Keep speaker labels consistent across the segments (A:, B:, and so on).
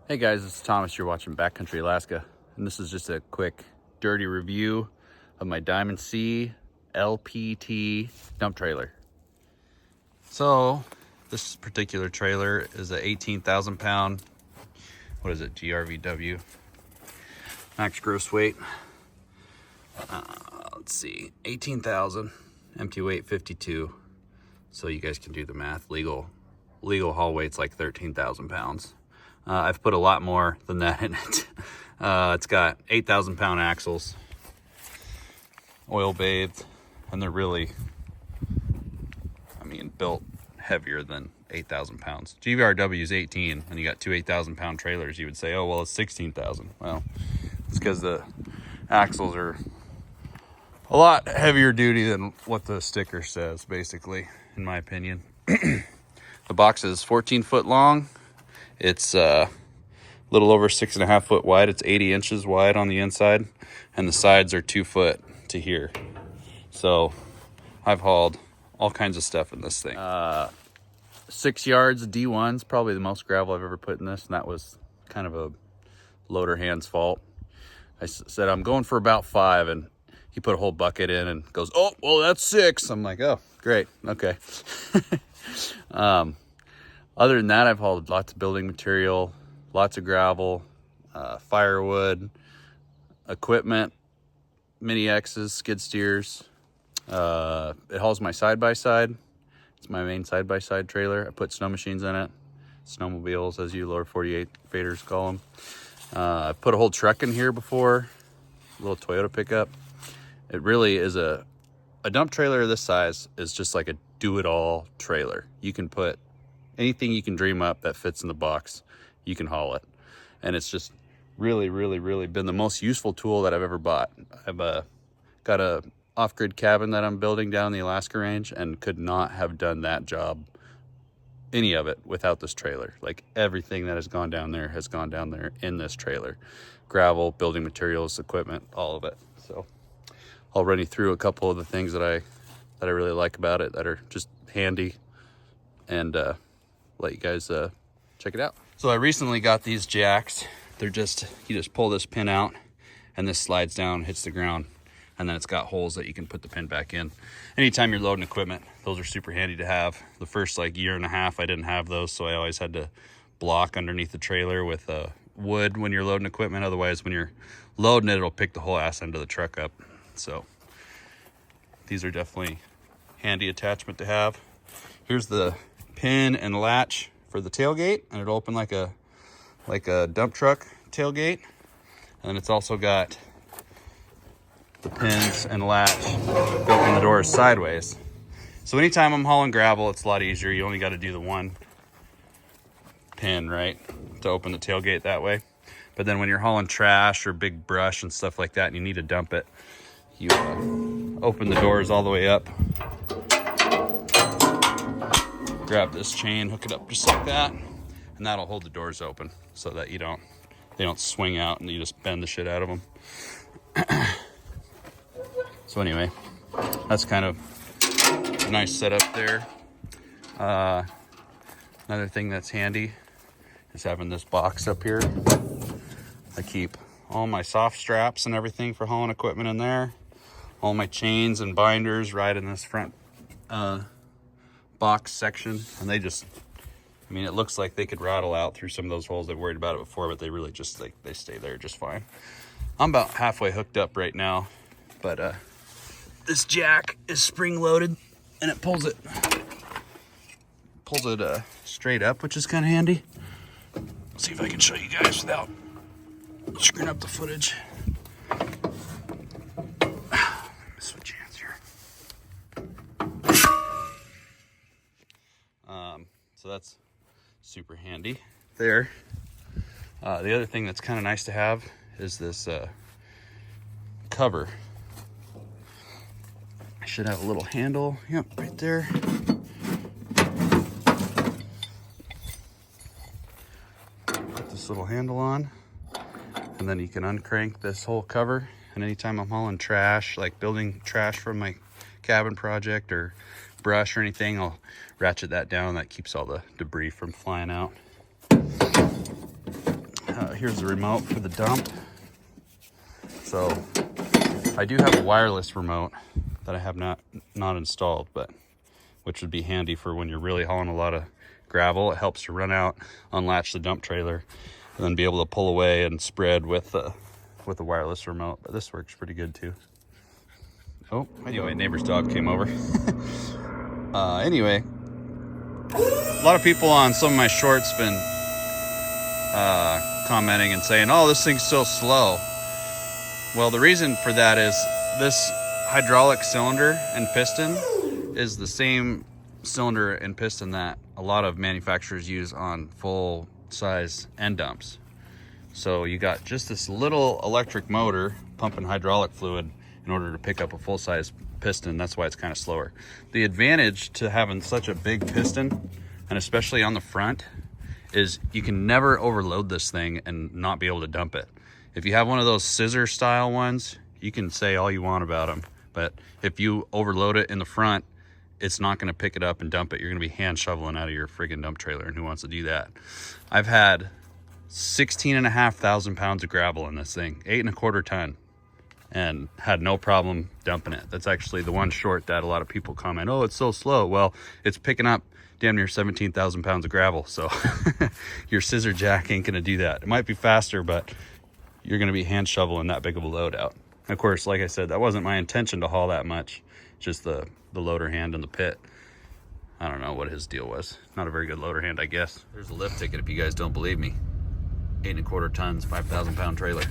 A: Hey guys, this is Thomas. You're watching Backcountry Alaska, and this is just a quick, dirty review of my Diamond C LPT dump trailer. So, this particular trailer is a 18,000 pound, what is it, GRVW, max gross weight. Let's see, 18,000, empty weight 52. So you guys can do the math. Legal haul weight's like 13,000 pounds. I've put a lot more than that in it. It's got 8,000 pound axles, oil bathed, and they're really, built heavier than 8,000 pounds. GVRW is 18, and you got two 8,000 pound trailers. You would say, oh, well, it's 16,000. Well, it's because the axles are a lot heavier duty than what the sticker says, basically, in my opinion. The box is 14 foot long. It's a little over 6.5 foot wide. It's 80 inches wide on the inside, and the sides are 2 foot to here. So I've hauled all kinds of stuff in this thing. 6 yards D1's probably the most gravel I've ever put in this, and that was kind of a loader hand's fault. I said I'm going for about 5, and he put a whole bucket in and goes, oh, well, that's 6. I'm like, oh, great, okay. Other than that, I've hauled lots of building material, lots of gravel, firewood, equipment, mini X's, skid steers. It hauls my side-by-side. It's my main side-by-side trailer. I put snow machines in it, snowmobiles, as you lower 48 faders call them. I put a whole truck in here before, a little Toyota pickup. It really is a dump trailer this size is just like a do-it-all trailer. You can put anything you can dream up that fits in the box, you can haul it. And it's just really been the most useful tool that I've ever bought. I've got a off-grid cabin that I'm building down in the Alaska range, and could not have done that job, any of it, without this trailer. Like, everything that has gone down there has gone down there in this trailer. Gravel, building materials, equipment, all of it. So I'll run you through a couple of the things that I really like about it, that are just handy, and let you guys check it out. So I recently got these jacks. They're just, you just pull this pin out, and this slides down, hits the ground, and then it's got holes that you can put the pin back in. Anytime you're loading equipment, those are super handy to have. The first year and a half, I didn't have those, so I always had to block underneath the trailer with wood when you're loading equipment. Otherwise, when you're loading it, it'll pick the whole ass end of the truck up. So these are definitely handy attachment to have. Here's the pin and latch for the tailgate, and it'll open like a dump truck tailgate. And then it's also got the pins and latch to open the doors sideways. So anytime I'm hauling gravel, it's a lot easier. You only got to do the one pin, right, to open the tailgate that way. But then when you're hauling trash or big brush and stuff like that, and you need to dump it, you open the doors all the way up, grab this chain, hook it up just like that, and that'll hold the doors open so that they don't swing out and you just bend the shit out of them. So anyway, that's kind of a nice setup there. Another thing that's handy is having this box up here. I keep all my soft straps and everything for hauling equipment in there. All my chains and binders right in this front box section. And they just, it looks like they could rattle out through some of those holes. I worried about it before, but they really just, they stay there just fine. I'm about halfway hooked up right now, but this jack is spring loaded, and it pulls it straight up, which is kind of handy. Let's see if I can show you guys without screwing up the footage. Switch hands here. So that's super handy there. The other thing that's kind of nice to have is this cover. I should have a little handle, yep, right there. Put this little handle on, and then you can uncrank this whole cover. And anytime I'm hauling trash, like building trash from my cabin project or brush or anything, I'll ratchet that down. That keeps all the debris from flying out. Here's the remote for the dump. So I do have a wireless remote that I have not installed, but which would be handy for when you're really hauling a lot of gravel. It helps to run out, unlatch the dump trailer, and then be able to pull away and spread with the wireless remote. But this works pretty good too. Oh, anyway, neighbor's dog came over. Anyway, a lot of people on some of my shorts been commenting and saying, oh, this thing's so slow. Well, the reason for that is this hydraulic cylinder and piston is the same cylinder and piston that a lot of manufacturers use on full size end dumps. So you got just this little electric motor pumping hydraulic fluid in order to pick up a full size piston. That's why it's kind of slower. The advantage to having such a big piston, and especially on the front, is you can never overload this thing and not be able to dump it. If you have one of those scissor style ones, you can say all you want about them, but if you overload it in the front, it's not going to pick it up and dump it. You're going to be hand shoveling out of your friggin' dump trailer, and who wants to do that? I've had 16,500 pounds of gravel in this thing, 8¼ ton, and had no problem dumping it. That's actually the one short that a lot of people comment, oh, it's so slow. Well, it's picking up damn near 17,000 pounds of gravel, so your scissor jack ain't going to do that. It might be faster, but you're going to be hand shoveling that big of a load out. Of course, like I said, that wasn't my intention to haul that much, just the loader hand in the pit. I don't know what his deal was. Not a very good loader hand, I guess. There's a lift ticket if you guys don't believe me. 8¼ tons, 5,000 pound trailer.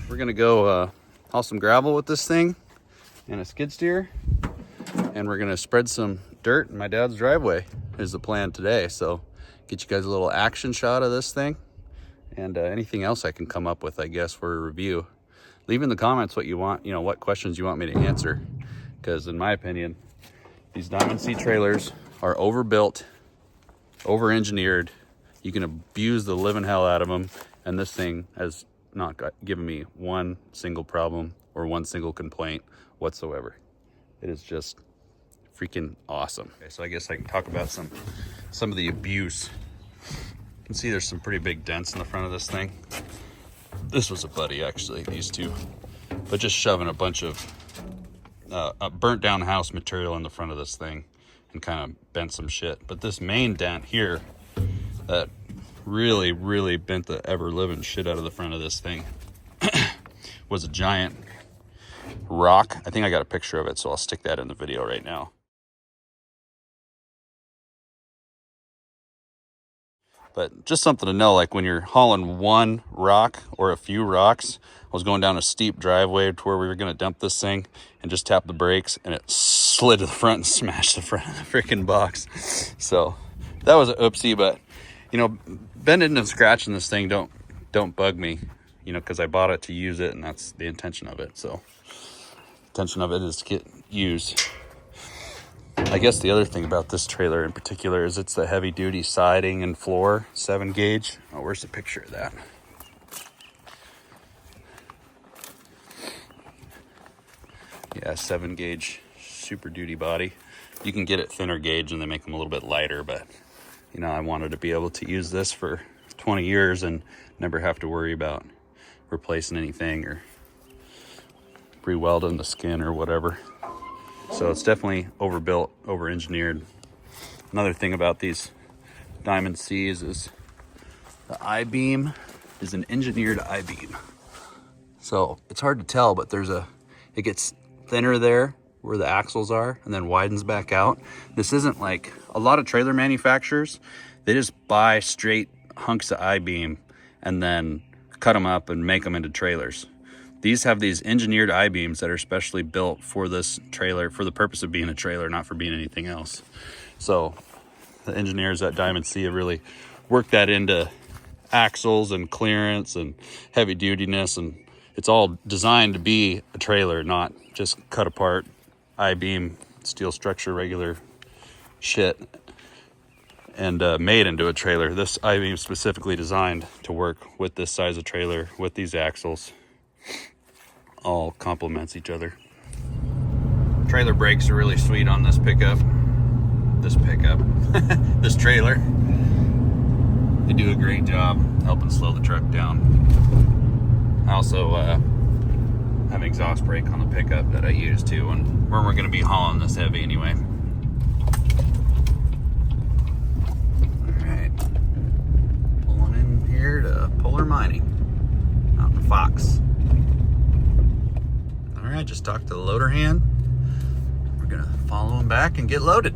A: We're gonna go haul some gravel with this thing and a skid steer, and we're gonna spread some dirt in my dad's driveway is the plan today. So get you guys a little action shot of this thing, and anything else I can come up with, I guess, for a review. Leave in the comments what you want, what questions you want me to answer, because in my opinion, these Diamond C trailers are overbuilt, over-engineered. You can abuse the living hell out of them, and this thing has not given me one single problem or one single complaint whatsoever. It is just freaking awesome. Okay, so I guess I can talk about some of the abuse. You can see there's some pretty big dents in the front of this thing. This was a buddy, actually, these two, but just shoving a bunch of burnt down house material in the front of this thing and kind of bent some shit. But this main dent here that really bent the ever living shit out of the front of this thing was a giant rock. I think I got a picture of it, so I'll stick that in the video right now. But just something to know, like when you're hauling one rock or a few rocks, I was going down a steep driveway to where we were going to dump this thing and just tap the brakes, and it slid to the front and smashed the front of the freaking box. So that was an oopsie, but bending and scratching this thing don't bug me, because I bought it to use it, and that's the intention of it. So intention of it is to get used. I guess the other thing about this trailer in particular is it's the heavy duty siding and floor, 7 gauge. Oh, where's the picture of that? Yeah, 7 gauge super duty body. You can get it thinner gauge and they make them a little bit lighter, but I wanted to be able to use this for 20 years and never have to worry about replacing anything or re-welding the skin or whatever. So it's definitely overbuilt, over-engineered. Another thing about these Diamond Cs is the I-beam is an engineered I-beam. So it's hard to tell, but it gets thinner there where the axles are and then widens back out. This isn't like a lot of trailer manufacturers. They just buy straight hunks of I-beam and then cut them up and make them into trailers. These have these engineered I-beams that are specially built for this trailer, for the purpose of being a trailer, not for being anything else. So the engineers at Dimond have really worked that into axles and clearance and heavy dutiness, and it's all designed to be a trailer, not just cut apart I-beam, steel structure, regular shit, and made into a trailer. This I-beam is specifically designed to work with this size of trailer, with these axles. All complements each other. Trailer brakes are really sweet on this pickup. This trailer. They do a great job helping slow the truck down. I also have an exhaust brake on the pickup that I use too when we're going to be hauling this heavy anyway. Alright, pulling in here to Polar Mining out in Fox. Alright, just talked to the loader hand. We're going to follow him back and get loaded.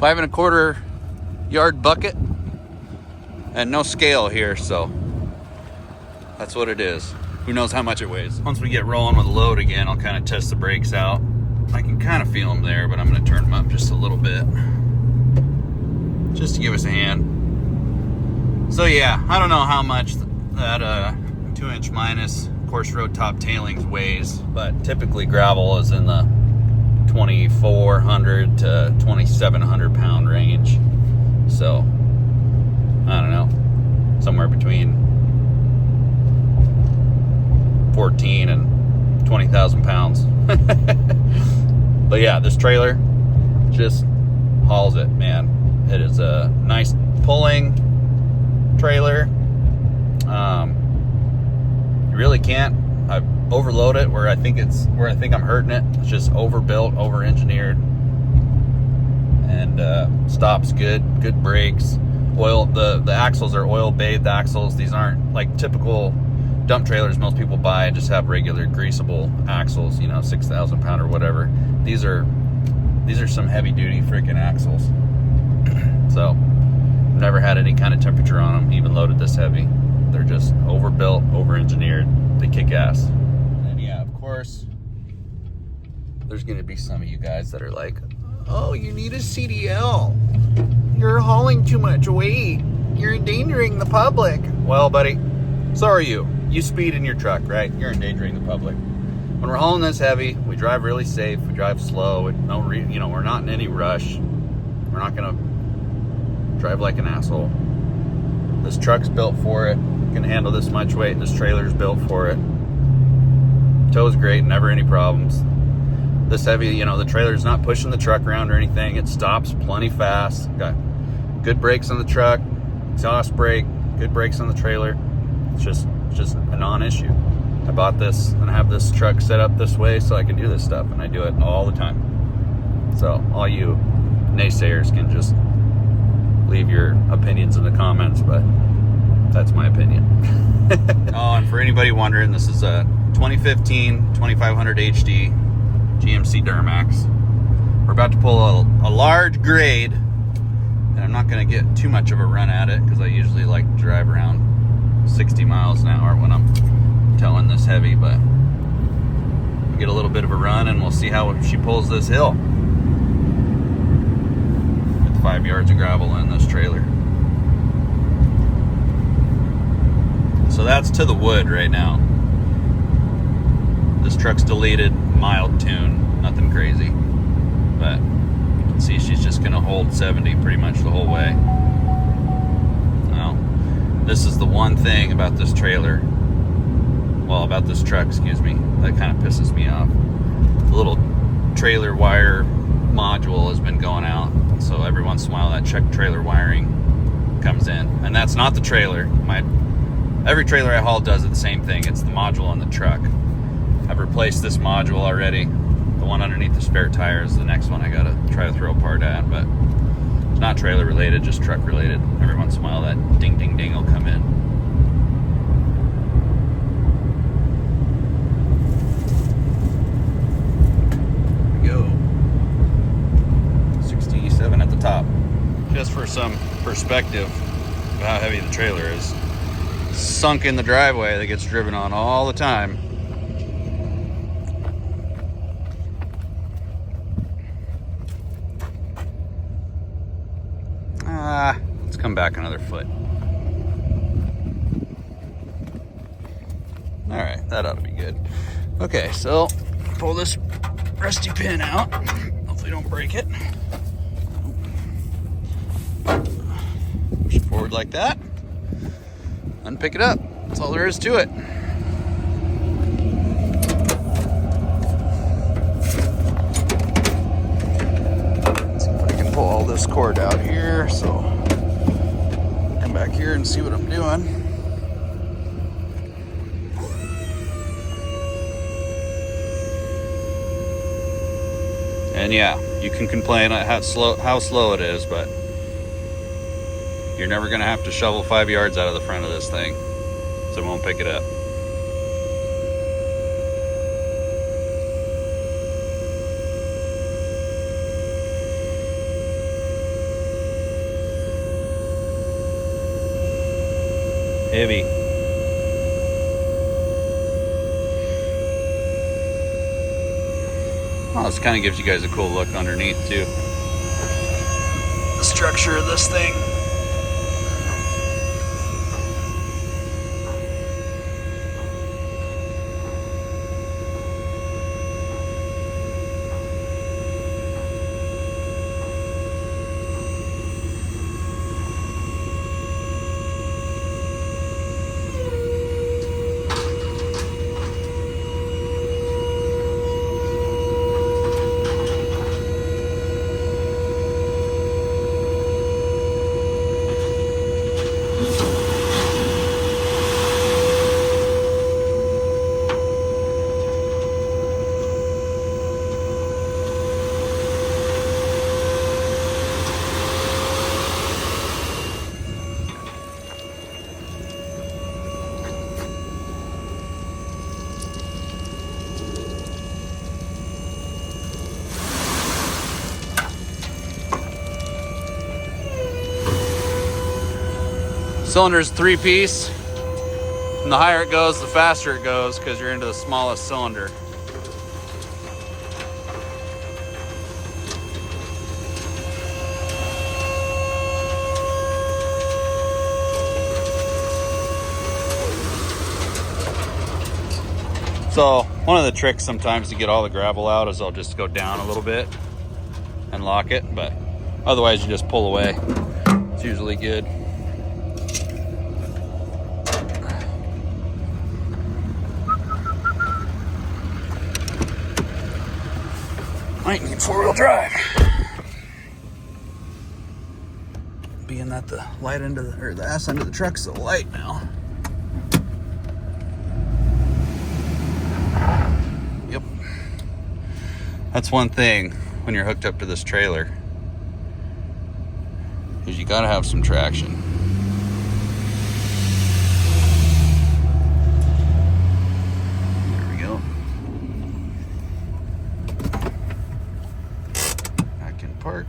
A: 5 1/4 yard bucket and no scale here, so that's what it is. Who knows how much it weighs. Once we get rolling with the load again, I'll kind of test the brakes out. I can kind of feel them there, but I'm going to turn them up just a little bit just to give us a hand. So yeah, I don't know how much that 2" minus course road top tailings weighs, but typically gravel is in the 2,400 to 2,700 pound range. So I don't know, somewhere between 14 and 20,000 pounds. But yeah, this trailer just hauls it, man. It is a nice pulling trailer. You really can't overload it where I think I'm hurting it. It's just overbuilt, over-engineered, and stops good brakes. Oil, the axles are oil-bathed axles. These aren't like typical dump trailers most people buy and just have regular greasable axles, 6,000 pound or whatever. These are some heavy-duty freaking axles. So never had any kind of temperature on them, even loaded this heavy. They're just overbuilt, over-engineered. They kick ass. And yeah, of course, there's gonna be some of you guys that are like, oh, you need a CDL. You're hauling too much weight. You're endangering the public. Well, buddy, so are you. You speed in your truck, right? You're endangering the public. When we're hauling this heavy, we drive really safe. We drive slow. We're not in any rush. We're not gonna drive like an asshole. This truck's built for it. Can handle this much weight. This trailer's built for it. Tow's great, never any problems. This heavy, the trailer's not pushing the truck around or anything. It stops plenty fast. Got good brakes on the truck, exhaust brake, good brakes on the trailer. It's just a non-issue. I bought this and I have this truck set up this way so I can do this stuff, and I do it all the time. So all you naysayers can just leave your opinions in the comments, but that's my opinion. Oh, and for anybody wondering, this is a 2015 2500 HD GMC Duramax. We're about to pull a large grade, and I'm not going to get too much of a run at it because I usually like to drive around 60 miles an hour when I'm towing this heavy, but we'll get a little bit of a run and we'll see how she pulls this hill. 5 yards of gravel in this trailer. So that's to the wood right now. This truck's deleted, mild tune, nothing crazy. But you can see she's just gonna hold 70 pretty much the whole way. Now, this is the one thing about this trailer, well, about this truck, excuse me, that kind of pisses me off. The little trailer wire module has been going out. So every once in a while that check trailer wiring comes in. And that's not the trailer. Every trailer I haul does it the same thing. It's the module on the truck. I've replaced this module already. The one underneath the spare tire is the next one I gotta try to throw a part at, but it's not trailer related, just truck related. Every once in a while that ding ding ding will come in. At the top. Just for some perspective of how heavy the trailer is. Sunk in the driveway that gets driven on all the time. come back another foot. All right, that ought to be good. Okay, so pull this rusty pin out. Hopefully don't break it. Push it forward like that. And pick it up. That's all there is to it. Let's see if I can pull all this cord out here. So come back here and see what I'm doing. And yeah, you can complain how slow it is, but you're never gonna have to shovel 5 yards out of the front of this thing, so it won't pick it up. Heavy. Well, this kind of gives you guys a cool look underneath too. The structure of this thing. Cylinder's 3-piece, and the higher it goes, the faster it goes, because you're into the smallest cylinder. So one of the tricks sometimes to get all the gravel out is I'll just go down a little bit and lock it, but otherwise you just pull away. It's usually good. Might need 4-wheel drive. Being that the light end of the, or the ass end of the truck's so light now. Yep. That's one thing when you're hooked up to this trailer, is you gotta have some traction. Park.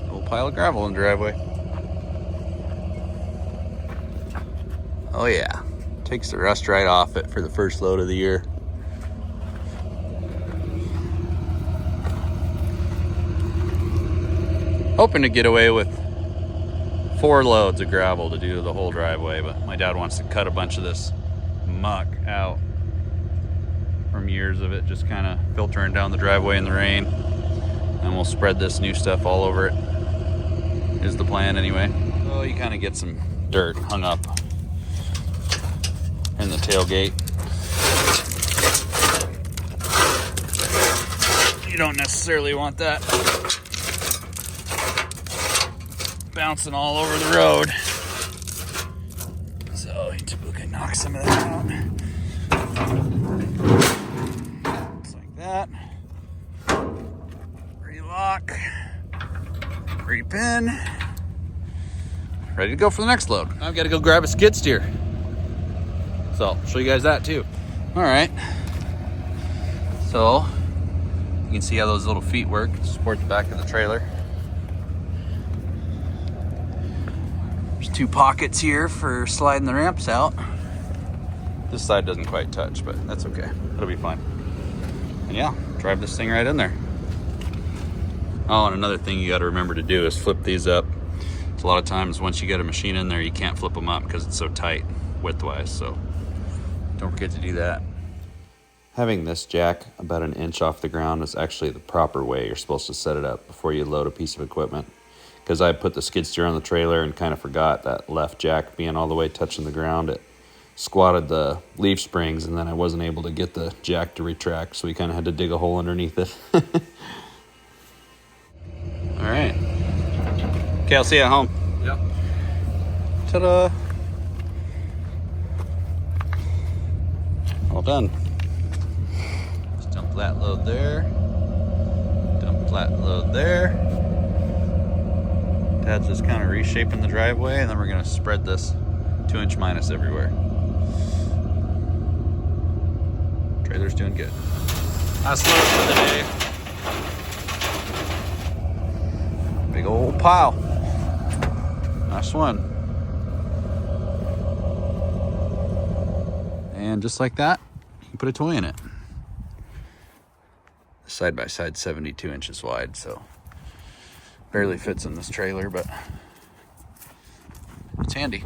A: Little pile of gravel in the driveway. Oh yeah, takes the rust right off it for the first load of the year. Hoping to get away with 4 loads of gravel to do the whole driveway, but my dad wants to cut a bunch of this muck out from years of it just kind of filtering down the driveway in the rain, and we'll spread this new stuff all over it, is the plan anyway. Oh, you kind of get some dirt hung up in the tailgate. You don't necessarily want that bouncing all over the road. So we can knock some of that out. Just like that. Relock. Repin. Ready to go for the next load. I've got to go grab a skid steer. So I'll show you guys that too. All right. So You can see how those little feet work to support the back of the trailer. There's 2 pockets here for sliding the ramps out. This side doesn't quite touch, but that's okay. It'll be fine. And yeah, drive this thing right in there. Oh, and another thing you got to remember to do is flip these up. So a lot of times once you get a machine in there, you can't flip them up because it's so tight widthwise. So don't forget to do that. Having this jack about an inch off the ground is actually the proper way you're supposed to set it up before you load a piece of equipment. Because I put the skid steer on the trailer and kind of forgot that left jack being all the way touching the ground. It squatted the leaf springs, and then I wasn't able to get the jack to retract, so we kind of had to dig a hole underneath it. All right. Okay, I'll see you at home.
B: Yep.
A: Ta-da! All done. Just dump that load there. Dump that load there. Dad's just kind of reshaping the driveway, and then we're gonna spread this 2-inch minus everywhere. Trailer's doing good. Last load for the day. Big old pile. Nice one. And just like that, you can put a toy in it. Side by side, 72 inches wide, so barely fits in this trailer, but it's handy.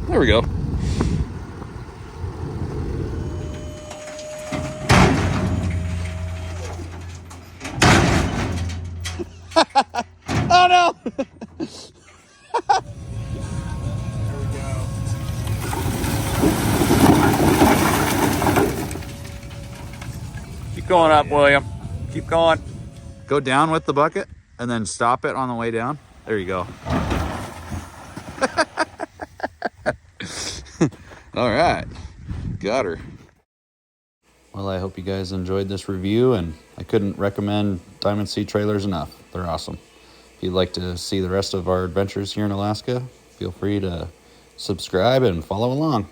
A: There we go. Oh no!
B: There we go.
A: Keep going up, William. Keep going. Go down with the bucket and then stop it on the way down. There you go. All right. Got her. Well, I hope you guys enjoyed this review, and I couldn't recommend Diamond Sea trailers enough. They're awesome. If you'd like to see the rest of our adventures here in Alaska, feel free to subscribe and follow along.